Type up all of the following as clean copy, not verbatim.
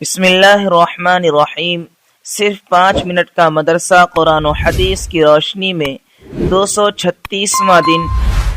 بسم اللہ الرحمن الرحیم۔ صرف 5 منٹ کا مدرسہ قرآن و حدیث کی روشنی میں 236واں دن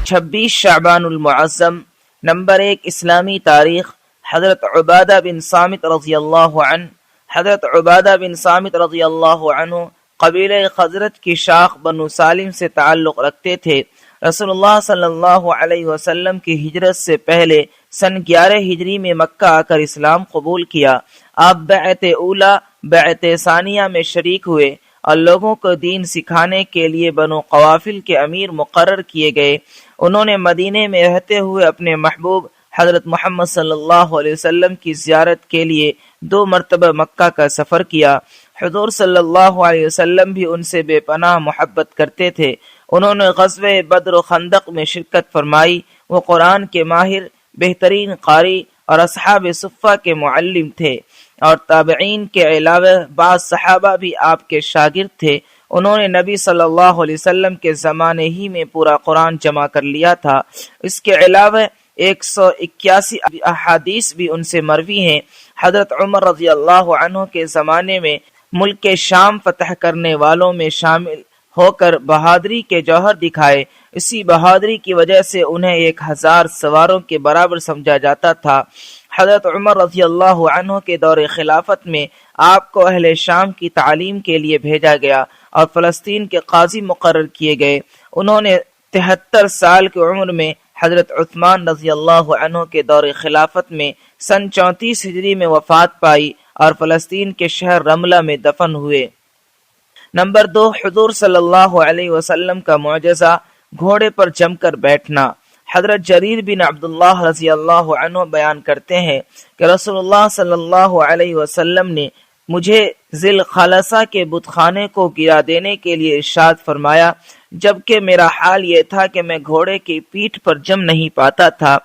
26 شعبان المعظم۔ نمبر 1 اسلامی تاریخ۔ حضرت عبادہ بن صامت رضی اللہ عنہ۔ حضرت عبادہ بن صامت رضی اللہ عنہ قبیلہ خزرج کی شاخ بنو سالم سے تعلق رکھتے تھے۔ رسول اللہ صلی اللہ علیہ وسلم کی ہجرت سے پہلے سن 11 ہجری میں مکہ آ کر اسلام قبول کیا۔ آپ بیعت اولا بیعت ثانیہ میں شریک ہوئے اور لوگوں کو دین سکھانے کے لیے بنو قوافل کے امیر مقرر کیے گئے۔ انہوں نے مدینے میں رہتے ہوئے اپنے محبوب حضرت محمد صلی اللہ علیہ وسلم کی زیارت کے لیے 2 مرتبہ مکہ کا سفر کیا۔ حضور صلی اللہ علیہ وسلم بھی ان سے بے پناہ محبت کرتے تھے۔ انہوں نے غزوہ بدر و خندق میں شرکت فرمائی۔ وہ قرآن کے ماہر، بہترین قاری اور اصحاب صفہ کے معلم تھے، اور تابعین کے علاوہ بعض صحابہ بھی آپ کے شاگرد تھے۔ انہوں نے نبی صلی اللہ علیہ وسلم کے زمانے ہی میں پورا قرآن جمع کر لیا تھا۔ اس کے علاوہ 181 احادیث بھی ان سے مروی ہیں۔ حضرت عمر رضی اللہ عنہ کے زمانے میں ملک شام فتح کرنے والوں میں شامل ہو کر بہادری کے جوہر دکھائے۔ اسی بہادری کی وجہ سے انہیں 1000 سواروں کے برابر سمجھا جاتا تھا۔ حضرت عمر رضی اللہ عنہ کے دور خلافت میں آپ کو اہل شام کی تعلیم کے لیے بھیجا گیا اور فلسطین کے قاضی مقرر کیے گئے۔ انہوں نے 73 سال کی عمر میں حضرت عثمان رضی اللہ عنہ کے دور خلافت میں سن 34 ہجری میں وفات پائی اور فلسطین کے شہر رملہ میں دفن ہوئے۔ نمبر 2 حضور صلی اللہ علیہ وسلم کا معجزہ، گھوڑے پر جم کر بیٹھنا۔ حضرت جریر بن عبداللہ رضی اللہ عنہ بیان کرتے ہیں کہ رسول اللہ صلی اللہ علیہ وسلم نے مجھے ذی الخلصہ کے بت خانے کو گرا دینے کے لیے ارشاد فرمایا، جبکہ میرا حال یہ تھا کہ میں گھوڑے کی پیٹھ پر جم نہیں پاتا تھا،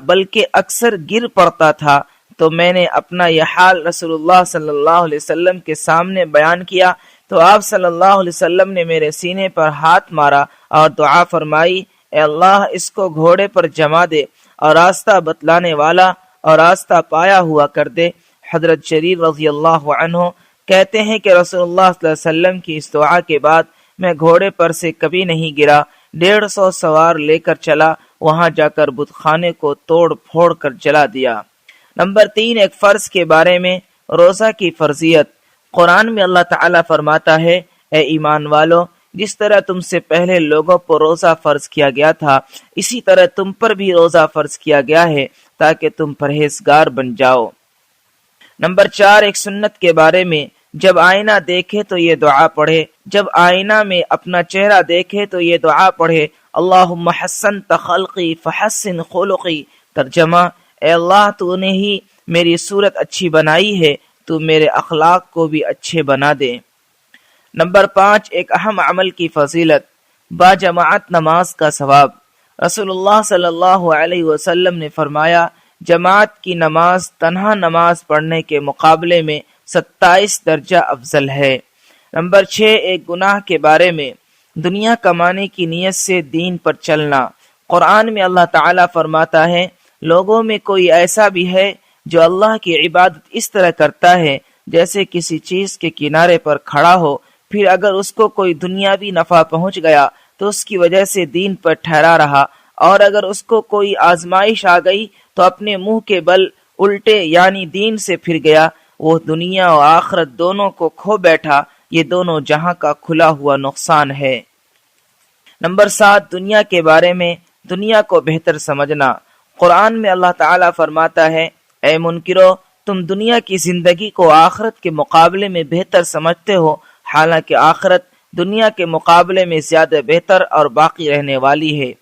بلکہ اکثر گر پڑتا تھا۔ تو میں نے اپنا یہ حال رسول اللہ صلی اللہ علیہ وسلم کے سامنے بیان کیا، تو آپ صلی اللہ علیہ وسلم نے میرے سینے پر ہاتھ مارا اور دعا فرمائی، اے اللہ اس کو گھوڑے پر جما دے اور راستہ بتلانے والا اور راستہ پایا ہوا کر دے۔ حضرت جریر رضی اللہ عنہ کہتے ہیں کہ رسول اللہ صلی اللہ علیہ وسلم کی اس دعا کے بعد میں گھوڑے پر سے کبھی نہیں گرا۔ 150 سوار لے کر چلا، وہاں جا کر بت خانے کو توڑ پھوڑ کر جلا دیا۔ نمبر 3 ایک فرض کے بارے میں، روزہ کی فرضیت۔ قرآن میں اللہ تعالیٰ فرماتا ہے، اے ایمان والو، جس طرح تم سے پہلے لوگوں پر روزہ فرض کیا گیا تھا، اسی طرح تم پر بھی روزہ فرض کیا گیا ہے تاکہ تم پرہیزگار بن جاؤ۔ نمبر 4 ایک سنت کے بارے میں، جب آئینہ دیکھے تو یہ دعا پڑھے۔ جب آئینہ میں اپنا چہرہ دیکھے تو یہ دعا پڑھے، اللہم حسنت خلقی فحسن خلقی۔ ترجمہ، اے اللہ تو نے ہی میری صورت اچھی بنائی ہے، تو میرے اخلاق کو بھی اچھے بنا دے۔ نمبر 5 ایک اہم عمل کی فضیلت، با جماعت نماز کا ثواب۔ رسول اللہ صلی اللہ علیہ وسلم نے فرمایا، جماعت کی نماز تنہا نماز پڑھنے کے مقابلے میں 27 درجہ افضل ہے۔ نمبر 6 ایک گناہ کے بارے میں، دنیا کمانے کی نیت سے دین پر چلنا۔ قرآن میں اللہ تعالیٰ فرماتا ہے، لوگوں میں کوئی ایسا بھی ہے جو اللہ کی عبادت اس طرح کرتا ہے جیسے کسی چیز کے کنارے پر کھڑا ہو، پھر اگر اس کو کوئی دنیاوی نفع پہنچ گیا تو اس کی وجہ سے دین پر ٹھہرا رہا، اور اگر اس کو کوئی آزمائش آ گئی تو اپنے منہ کے بل الٹے یعنی دین سے پھر گیا، وہ دنیا و آخرت دونوں کو کھو بیٹھا، یہ دونوں جہاں کا کھلا ہوا نقصان ہے۔ نمبر 7 دنیا کے بارے میں، دنیا کو بہتر سمجھنا۔ قرآن میں اللہ تعالیٰ فرماتا ہے، اے منکرو، تم دنیا کی زندگی کو آخرت کے مقابلے میں بہتر سمجھتے ہو، حالانکہ آخرت دنیا کے مقابلے میں زیادہ بہتر اور باقی رہنے والی ہے۔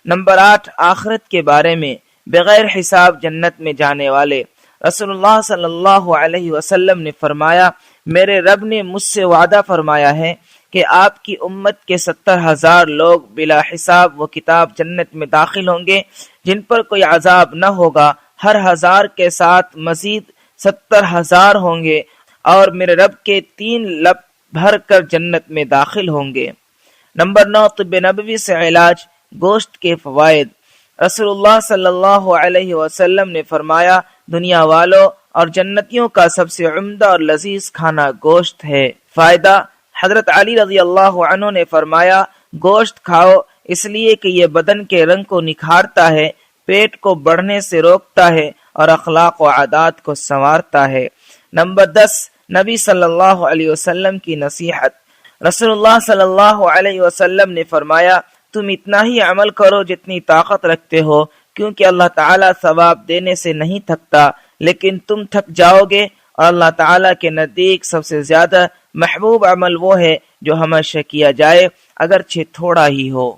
نمبر 8 آخرت کے بارے میں، بغیر حساب جنت میں جانے والے۔ رسول اللہ صلی اللہ علیہ وسلم نے فرمایا، میرے رب نے مجھ سے وعدہ فرمایا ہے کہ آپ کی امت کے 70,000 لوگ بلا حساب و کتاب جنت میں داخل ہوں گے، جن پر کوئی عذاب نہ ہوگا۔ ہر 1000 کے ساتھ مزید 70,000 ہوں گے اور میرے رب کے 3 لب بھر کر جنت میں داخل ہوں گے۔ نمبر 9 طب نبوی سے علاج، گوشت کے فوائد۔ رسول اللہ صلی اللہ علیہ وسلم نے فرمایا، دنیا والو، اور جنتیوں کا سب سے عمدہ اور لذیذ کھانا گوشت ہے۔ فائدہ: حضرت علی رضی اللہ عنہ نے فرمایا، گوشت کھاؤ اس لیے کہ یہ بدن کے رنگ کو نکھارتا ہے، پیٹ کو بڑھنے سے روکتا ہے اور اخلاق و عادات کو سنوارتا ہے۔ نمبر 10، نبی صلی اللہ علیہ وسلم کی نصیحت۔ رسول اللہ صلی اللہ علیہ وسلم نے فرمایا، تم اتنا ہی عمل کرو جتنی طاقت رکھتے ہو، کیونکہ اللہ تعالیٰ ثواب دینے سے نہیں تھکتا، لیکن تم تھک جاؤ گے، اور اللہ تعالیٰ کے نزدیک سب سے زیادہ محبوب عمل وہ ہے جو ہمیشہ کیا جائے، اگرچہ تھوڑا ہی ہو۔